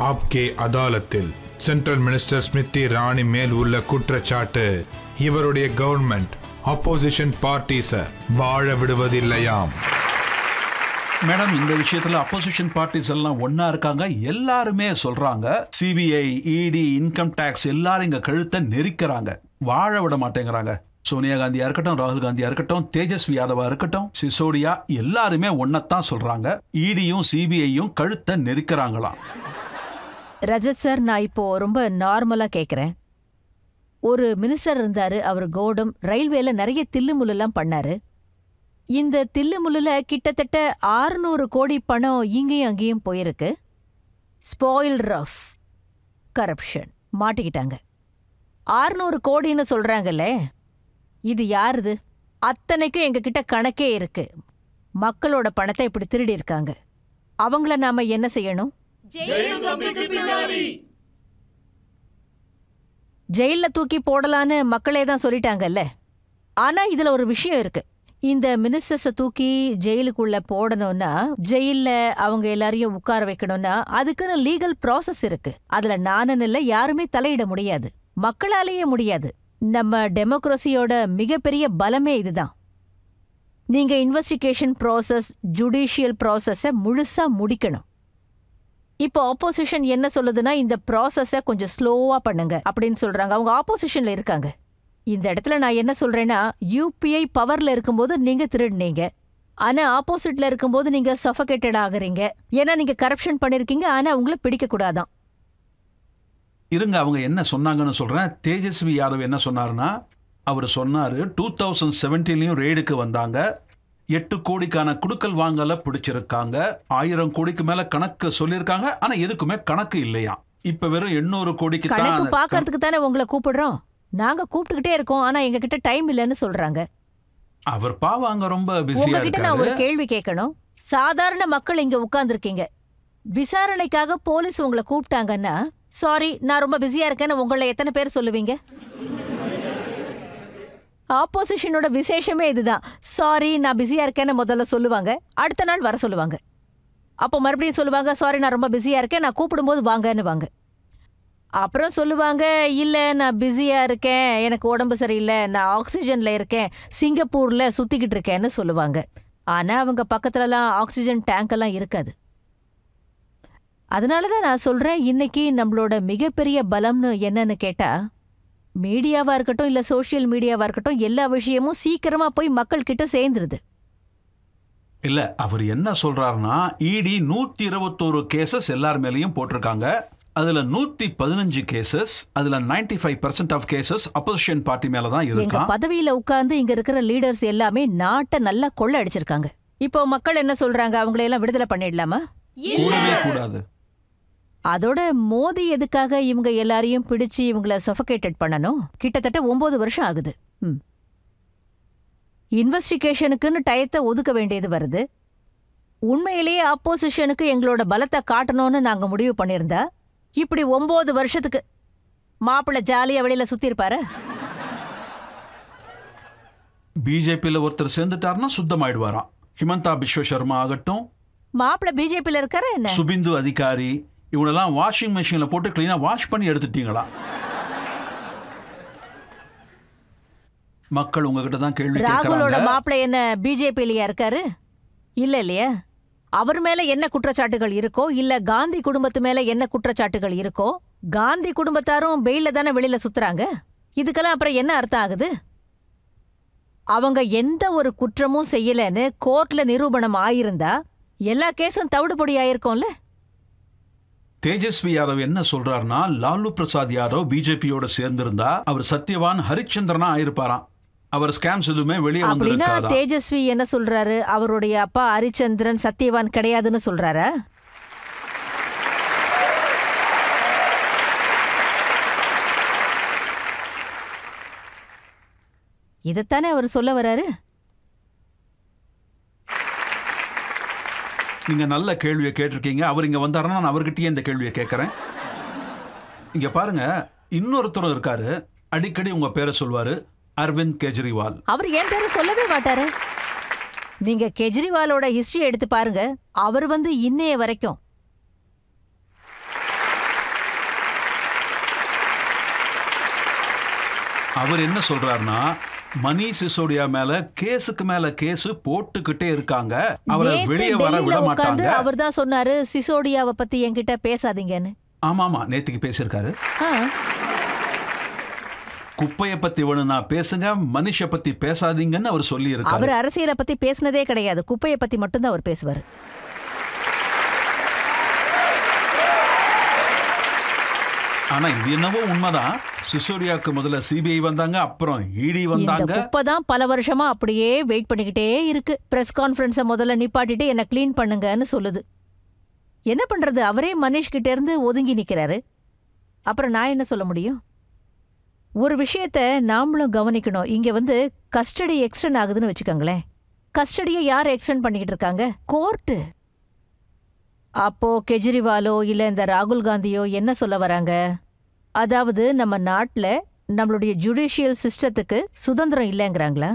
ஆப்கே அதாலத்தில் central minister Smriti Irani மேல் உள்ள குற்றச்சாட்டு இவருடைய கவர்மெண்ட் ஆப்போசிஷன் பார்ட்டிஸை வாழ விடுவதில்லையாம். மேடம், இந்த விஷயத்துல அப்போசிஷன் பார்ட்டிஸ் எல்லாம் ஒன்னா இருக்காங்க. எல்லாருமே சொல்றாங்க சிபிஐ, இடி, இன்கம் டாக்ஸ் எல்லாரும் இங்க கழுத்தை நெரிக்கிறாங்க, வாழ விட மாட்டேங்கிறாங்க. சோனியா காந்தியா இருக்கட்டும், ராகுல் காந்தியா இருக்கட்டும், தேஜஸ்வி யாதவா இருக்கட்டும், சிசோடியா, எல்லாருமே ஒன்னத்தான் சொல்றாங்க. இடியும் சிபிஐயும் கழுத்தை நெரிக்கிறாங்களாம். ரஜத் சார், நான் இப்போ ரொம்ப நார்மலா கேக்குறேன். ஒரு மினிஸ்டர் இருந்தாரு, அவர் கௌடம் ரயில்வேல நிறைய தில்லுமுல்லாம் பண்ணாரு. இந்த தில்லுமுல்லுல கிட்டத்தட்ட 600 கோடி பணம் இங்கேயும் அங்கேயும் போயிருக்கு. ஸ்பாயில் ரஃப் கரப்ஷன் மாட்டிக்கிட்டாங்க. 600 கோடின்னு சொல்றாங்கல்ல, இது யாருது? அத்தனைக்கும் எங்க கிட்ட கணக்கே இருக்கு. மக்களோட பணத்தை இப்படி திருடி இருக்காங்க. அவங்கள நாம என்ன செய்யணும்? ஜெயில தூக்கி போடலான்னு மக்களே தான் சொல்லிட்டாங்கல்ல. ஆனா இதுல ஒரு விஷயம் இருக்கு. இந்த மினிஸ்டர்ஸை தூக்கி ஜெயிலுக்குள்ள போடணும்னா, ஜெயில அவங்க எல்லாரையும் உட்கார வைக்கணும்னா அதுக்குன்னு லீகல் ப்ராசஸ் இருக்கு. அதுல நானும் இல்ல, யாருமே தலையிட முடியாது, மக்களாலேயே முடியாது. நம்ம டெமோக்ரஸியோட மிகப்பெரிய பலமே இதுதான். நீங்க இன்வெஸ்டிகேஷன் ப்ராசஸ், ஜுடிஷியல் ப்ராசஸை முழுசா முடிக்கணும். இப்போ ஆப்போசிஷன் என்ன சொல்லுதுன்னா, இந்த ப்ராசஸை கொஞ்சம் ஸ்லோவா பண்ணுங்க அப்படின்னு சொல்றாங்க. அவங்க ஆப்போசிஷன்ல இருக்காங்க. இந்த இடத்துல நான் என்ன சொல்றேன்னா, யூபிஐ பவர்ல இருக்கும்போது நீங்க திருடுனீங்க, ஆனா ஆப்போசிட்ல இருக்கும்போது நீங்க சஃபகேட்டட் ஆகுறீங்க. ஏன்னா நீங்க கரப்ஷன் பண்ணிருக்கீங்க, ஆனா உங்களை பிடிக்க கூடாதான். இருங்க, அவங்க என்ன சொன்னாங்கன்னு சொல்றேன். தேஜஸ்வி யாதவ் என்ன சொன்னாருன்னா, அவர் சொன்னாரு 2017 ரெய்டுக்கு வந்தாங்க, 8 கோடிக்கான குடுக்கல் வாங்கல பிடிச்சிருக்காங்க, 1000 கோடிக்கு மேல கணக்கு சொல்லியிருக்காங்க, ஆனா எதுக்குமே கணக்கு இல்லையா. இப்ப வெறும் 800 கோடிக்கு கணக்கு பாக்கிறதுக்கு தானே உங்களை கூப்பிடுறோம். நாங்க கூப்பிட்டுக்கிட்டே இருக்கோம், ஆனா எங்க கிட்ட டைம் இல்லைன்னு சொல்றாங்க. அவர் பாவாங்க ரொம்ப பிஸியா உங்ககிட்ட இருக்காரு. நான் ஒரு கேள்வி கேட்கணும். சாதாரண மக்கள் இங்க உட்கார்ந்துருக்கீங்க, விசாரணைக்காக போலீஸ் உங்களை கூப்பிட்டாங்கன்னா, சாரி நான் ரொம்ப பிஸியா இருக்கேன்னு உங்களை எத்தனை பேர் சொல்லுவீங்க? ஆப்போசிஷனோட விசேஷமே இதுதான். சாரி நான் பிஸியா இருக்கேன்னு முதல்ல சொல்லுவாங்க, அடுத்த நாள் வர சொல்லுவாங்க. அப்போ மறுபடியும் சொல்லுவாங்க, சாரி நான் ரொம்ப பிஸியா இருக்கேன், நான் கூப்பிடும்போது வாங்கன்னு வாங்க. அப்புறம் சொல்லுவாங்க, இல்ல நான் பிஸியா இருக்கேன், எனக்கு உடம்பு சரியில்லை, நான் ஆக்சிஜன்ல இருக்கேன், சிங்கப்பூர்ல சுத்திக்கிட்டு இருக்கேன்னு சொல்லுவாங்க. ஆனா அவங்க பக்கத்துலலாம் ஆக்சிஜன் டேங்க் எல்லாம் இருக்காது. அதனாலதான் நான் சொல்றேன், இன்னைக்கு நம்மளோட மிகப்பெரிய பலம்னு என்னன்னு கேட்டா, மீடியாவா இருக்கட்டும் இல்ல சோசியல் மீடியாவா இருக்கட்டும், எல்லா விஷயமும் சீக்கிரமா போய் மக்கள் கிட்ட சேர்ந்துருது. இல்ல, அவர் என்ன சொல்றாருன்னா, இடி 121 கேசஸ் எல்லார் மேலேயும் போட்டிருக்காங்க. அதுல 115 கேசஸ், அதுல 95% ஆஃப் கேசஸ் அப்போசிஷன் பார்ட்டி மேல தான் இருக்கு. எங்க பதவியில உட்கார்ந்து இங்க இருக்கிற லீடர்ஸ் எல்லாமே நாட்டை நல்லா கொள்ள அடிச்சிருக்காங்க. இப்போ மக்கள் என்ன சொல்றாங்க, அவங்களை எல்லாம் விடுதலை பண்ணிடலாமா? கூடவே கூடாது. அதோட மோடி எதுக்காக இவங்க எல்லாரையும் பிடிச்சு இவங்கள சஃபகேட்டட் பண்ணணும்? கிட்டத்தட்ட 9 வருஷம் ஆகுது. இன்வெஸ்டிகேஷனுக்குன்னு டயத்தை ஒதுக்க வேண்டியது வருது. உண்மையிலேயே ஆப்போசிஷனுக்கு எங்களோட பலத்தை காட்டணும்னு நாங்க முடிவு பண்ணியிருந்தா, இப்படி 9 வருஷத்துக்கு மாப்பிள்ளை ஜாலியா வெளியில சுத்தி இருப்பாரு. பிஜேபியில ஒருத்தர் சேர்ந்துட்டாருன்னா சுத்தமாயிடுவாராம். ஹிமந்தா பிஸ்வ சர்மா ஆகட்டும், மாப்பிள்ளை பிஜேபியில இருக்காரு என்ன, சுபிந்து அதிகாரி, இவனெல்லாம் வாஷிங் மெஷின்ல போட்டு கிளீனா வாஷ் பண்ணி எடுத்துட்டீங்களா? மக்கள் உங்ககிட்ட தான் கேள்வி கேட்கறாங்க. ராகுலோட மாப்பிள்ளை என்ன பிஜேபியிலயா இருக்காரு? இல்ல இல்லையா? அவர் மேல என்ன குற்றச்சாட்டுகள் இருக்கோ, இல்ல காந்தி குடும்பத்து மேல என்ன குற்றச்சாட்டுகள் இருக்கோ, காந்தி குடும்பத்தாரும் பெயில தானே வெளியில சுத்துறாங்க. இதுக்கெல்லாம் அப்புறம் என்ன அர்த்தம் ஆகுது? அவங்க எந்த ஒரு குற்றமும் செய்யலன்னு கோர்ட்ல நிரூபணம் ஆயிருந்தா எல்லா கேஸும் தவிடுபொடி ஆயிருக்கும்ல. தேஜஸ்வி யாதவ் என்ன சொல்றாருன்னா, லாலு பிரசாத் யாதவ் பிஜேபியோட சேர்ந்திருந்தா அவர் சத்யவான் ஹரிச்சந்திரனா ஆயிருப்பாராம். அவர் ஸ்கேம்ஸ் எதுவுமே வெளியே வந்திருக்காதா? தேஜஸ்வி என்ன சொல்றாரு, அவருடைய அப்பா ஹரிச்சந்திரன் சத்யவான் கிடையாதுன்னு சொல்றாரா? இதத்தானே அவர் சொல்ல வராரு. நீங்க நல்ல கேள்வியை கேட்டிருக்கீங்க. அவர் இங்க வந்தாருன்னா நான் அவர்கிட்டயே இந்த கேள்வியை கேட்கறேன். இங்க பாருங்க, இன்னொருத்தரும் இருக்காரு, அடிக்கடி உங்க பேரை சொல்வாரு, அரவிந்த் கெஜ்ரிவால். அவர் என் பேரை சொல்லவே மாட்டாரு. நீங்க கெஜ்ரிவாலோட ஹிஸ்டரி எடுத்து பாருங்க. அவர் இன்னைய வரைக்கும் அவர் என்ன சொல்றாருன்னா மணீஷ் சிசோடியா மேல கேஸுக்கு மேல கேஸ் போட்டுக்கிட்டே இருக்காங்க, அவரை வெளியே வர விட மாட்டாங்க. அவர் தான் சொன்னாரு சிசோடியாவை பத்தி என்கிட்ட பேசாதீங்கன்னு. ஆமாமா, நேத்துக்கு பேசியிருக்காரு. குப்பையை பத்தி வேணும்னா பேசுங்க, மனுஷ பத்தி பேசாதீங்கன்னு அவர் சொல்லி இருக்காரு. அவர் அரசியலை பத்தி பேசினதே கிடையாது, குப்பையை பத்தி மட்டும்தான் அவர் பேசுவார். ஆனா இது என்னவோ உண்மைதான். சிசோடியாக்கு முதல்ல சிபிஐ வந்தாங்க, அப்புறம் இடி வந்தாங்க. குப்பை தான் பல வருஷமா அப்படியே வெயிட் பண்ணிக்கிட்டே இருக்கு. பிரஸ் கான்ஃபரன்ஸை முதல்ல நிப்பாட்டிட்டு என்ன கிளீன் பண்ணுங்கன்னு சொல்லுது. என்ன பண்றது, அவரே மனிஷ் கிட்ட இருந்து ஒதுங்கி நிக்கிறாரு. அப்புறம் நான் என்ன சொல்ல முடியும்? ஒரு விஷயத்த நாமளும் கவனிக்கணும். இங்க கஸ்டடி எக்ஸ்டெண்ட் ஆகுதுன்னு வச்சுக்கோங்களேன். கஸ்டடியை யார் எக்ஸ்டெண்ட் பண்ணிக்கிட்டு இருக்காங்க? கோர்ட்டு. அப்போ கெஜ்ரிவாலோ இல்ல இந்த ராகுல் காந்தியோ என்ன சொல்ல வராங்க? அதாவது நம்ம நாட்டுல நம்மளுடைய ஜுடிஷியல் சிஸ்டத்துக்கு சுதந்திரம் இல்லைங்கிறாங்களா?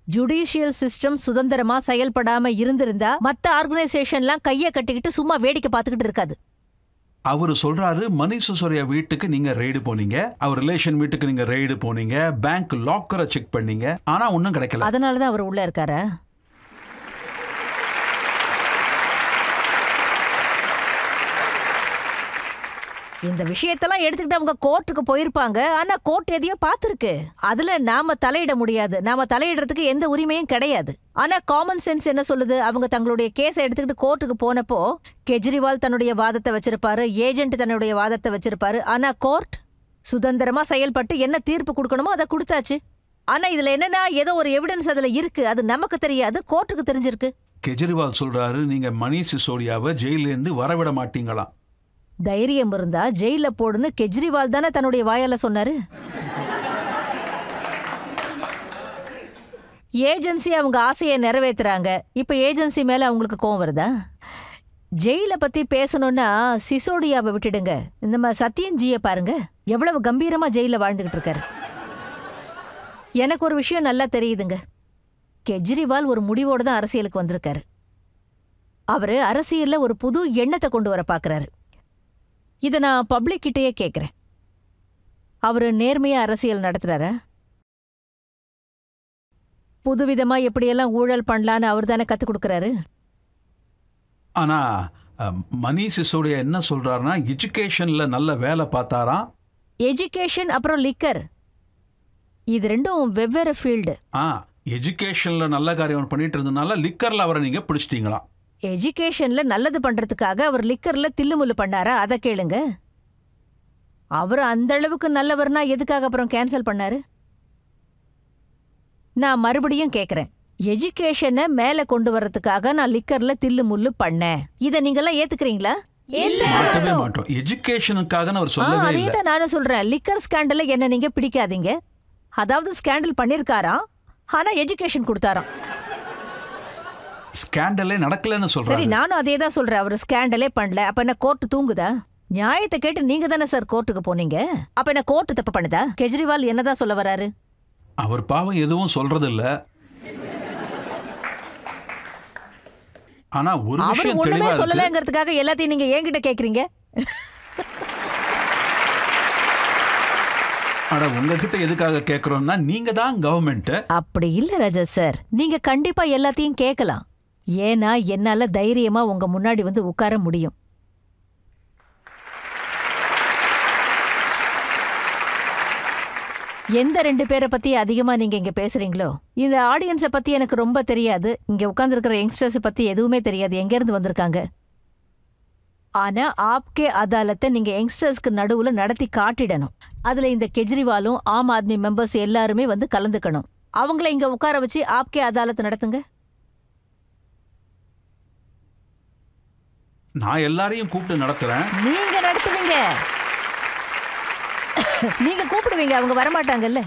ஜுடிஷியல் சிஸ்டம் சுதந்திரமா செயல்படாம இருந்திருந்தா மத்த ஆர்கனைசேஷன்லாம் கையை கட்டிக்கிட்டு சும்மா வேடிக்கை பார்த்துக்கிட்டு இருக்காது. அவரு சொல்றாரு மணீஷ் சிசோடியா வீட்டுக்கு நீங்க ரெய்டு போனீங்க, அவர் ரிலேஷன் வீட்டுக்கு நீங்க ரெய்டு போனீங்க, பேங்க் லாக்கரை செக் பண்ணீங்க, ஆனா ஒன்னும் கிடைக்கல. அதனாலதான் அவர் உள்ள இருக்காரா? இந்த விஷயத்தெல்லாம் எடுத்துக்கிட்டு அவங்க கோர்ட்டுக்கு போயிருப்பாங்க. ஆனா கோர்ட் எதையோ பார்த்துருக்கு. அதுல நாம தலையிட முடியாது, நாம தலையிடுறதுக்கு எந்த உரிமையும் கிடையாது. ஆனா காமன் சென்ஸ் என்ன சொல்லுது? அவங்க தங்களுடைய கேஸை எடுத்துக்கிட்டு கோர்ட்டுக்கு போனப்போ கெஜ்ரிவால் தன்னுடைய வாதத்தை வச்சிருப்பாரு, ஏஜென்ட் தன்னுடைய வாதத்தை வச்சிருப்பாரு. ஆனா கோர்ட் சுதந்திரமா செயல்பட்டு என்ன தீர்ப்பு கொடுக்கணுமோ அதை கொடுத்தாச்சு. ஆனா இதுல என்னன்னா, ஏதோ ஒரு எவிடன்ஸ் அதுல இருக்கு, அது நமக்கு தெரியாது, கோர்ட்டுக்கு தெரிஞ்சிருக்கு. கெஜ்ரிவால் சொல்றாரு நீங்க மணீஷ் சிசோடியாவை ஜெயில இருந்து வரவிட மாட்டீங்களா? தைரியம் இருந்தா ஜெயில போடுன்னு கெஜ்ரிவால் தானே தன்னுடைய வாயால சொன்னாரு. ஏஜென்சி அவங்க ஆசையை நிறைவேற்றுறாங்க. இப்ப ஏஜென்சி மேல அவங்களுக்கு கோவம் வருதா? ஜெயில பத்தி பேசணும்னா சிசோடியாவை விட்டுடுங்க. நம்ம சத்யன்ஜியை பாருங்க, எவ்வளவு கம்பீரமா ஜெயில வாழ்ந்துகிட்டு இருக்காரு. எனக்கு ஒரு விஷயம் நல்லா தெரியுதுங்க. கெஜ்ரிவால் ஒரு முடிவோடு தான் அரசியலுக்கு வந்திருக்காரு. அவரு அரசியல்ல ஒரு புது எண்ணத்தை கொண்டு வர பாக்குறாரு. இதை நான் பப்ளிக் கிட்டேயே கேட்குறேன். அவரு நேர்மையா அரசியல் நடத்துறாரா? புதுவிதமா எப்படியெல்லாம் ஊழல் பண்ணலான்னு அவர் தானே கற்றுக் கொடுக்குறாரு. ஆனா மணீஷ் சிசோடியா என்ன சொல்றாருன்னா எஜுகேஷன்ல நல்ல வேலை பார்த்தாராம். எஜுகேஷன் அப்புறம் லிக்கர், இது ரெண்டும் வெவ்வேறு ஃபீல்டு. எஜுகேஷன்ல நல்ல காரியம் பண்ணிட்டு இருந்ததுனால லிக்கர்ல அவரை நீங்க பிடிச்சிட்டீங்களா? எஜுகேஷன்ல நல்லது பண்றதுக்காக அவர் லிக்கர்ல தில்லுமுல்லு பண்ணாரா? அதை கேளுங்க. அவர் அந்த அளவுக்கு நல்லவர்னா எதுக்காக அப்புறம் கேன்சல் பண்ணாரு? நான் மறுபடியும் கேக்குறேன், எஜுகேஷனை மேல கொண்டு வர்றதுக்காக நான் லிக்கர்ல தில்லுமுல்லு பண்ணேன், இதை நீங்கெல்லாம் ஏத்துக்கிறீங்களா? மாட்டவே மாட்டோம். எஜுகேஷனுக்காக அவர் சொல்லவே இல்லை. அதேதான் நானும் சொல்றேன். லிக்கர் ஸ்கேண்டல்ல என்ன நீங்க பிடிக்காதீங்க. அதாவது ஸ்கேண்டல் பண்ணிருக்காராம், ஆனா எஜுகேஷன் கொடுத்தாராம். ஸ்கேண்டலே நடக்கலன்னு சொல்றாரு. சரி, நானும் அதே தான் சொல்றேன். அவர் ஸ்கேண்டலே பண்ணல. அப்ப என்ன கோர்ட் தூங்குதா? நியாயத்தை கேட்டு நீங்க தானே சார் கோர்ட்டுக்கு போனீங்க. அப்ப என்ன கோர்ட் தப்பு பண்ணுதா? கெஜ்ரிவால் என்னதான் சொல்ல வராரு? அவர் பாவம் எதுவும் சொல்றது இல்ல. ஆனா ஒரு விஷயம் தெளிவா இருக்கு. சொல்லலங்கிறதுக்காக எல்லாத்தையும் நீங்க என்கிட்ட கேக்குறீங்க. அட உங்ககிட்ட எதுக்காக கேக்குறோம்னா நீங்க தான் கவர்மெண்ட். அப்படி இல்ல ராஜா சார், நீங்க கண்டிப்பா எல்லாத்தையும் கேட்கலாம். ஏன்னா என்னால தைரியமா உங்க முன்னாடி உட்கார முடியும். எந்த ரெண்டு பேரை பத்தி அதிகமா நீங்க இங்க பேசுறீங்களோ, இந்த ஆடியன்ஸை பத்தி எனக்கு ரொம்ப தெரியாது. இங்க உட்கார்ந்துருக்கிற யங்ஸ்டர்ஸ் பத்தி எதுவுமே தெரியாது, எங்க இருந்து வந்திருக்காங்க. ஆனா ஆப்கே அதாலத்தை நீங்க யங்ஸ்டர்ஸ்க்கு நடுவுல நடத்தி காட்டிடணும். அதுல இந்த கெஜ்ரிவாலும் ஆம் ஆத்மி மெம்பர்ஸ் எல்லாருமே கலந்துக்கணும். அவங்கள இங்க உட்கார வச்சு ஆப்கே அதாலத் நடத்துங்க. நான் எல்லாரையும் கூப்பிட்டு நடத்துறேன். நீங்க நடத்துவீங்க, நீங்க கூப்பிடுவீங்க, அவங்க வரமாட்டாங்கல்ல.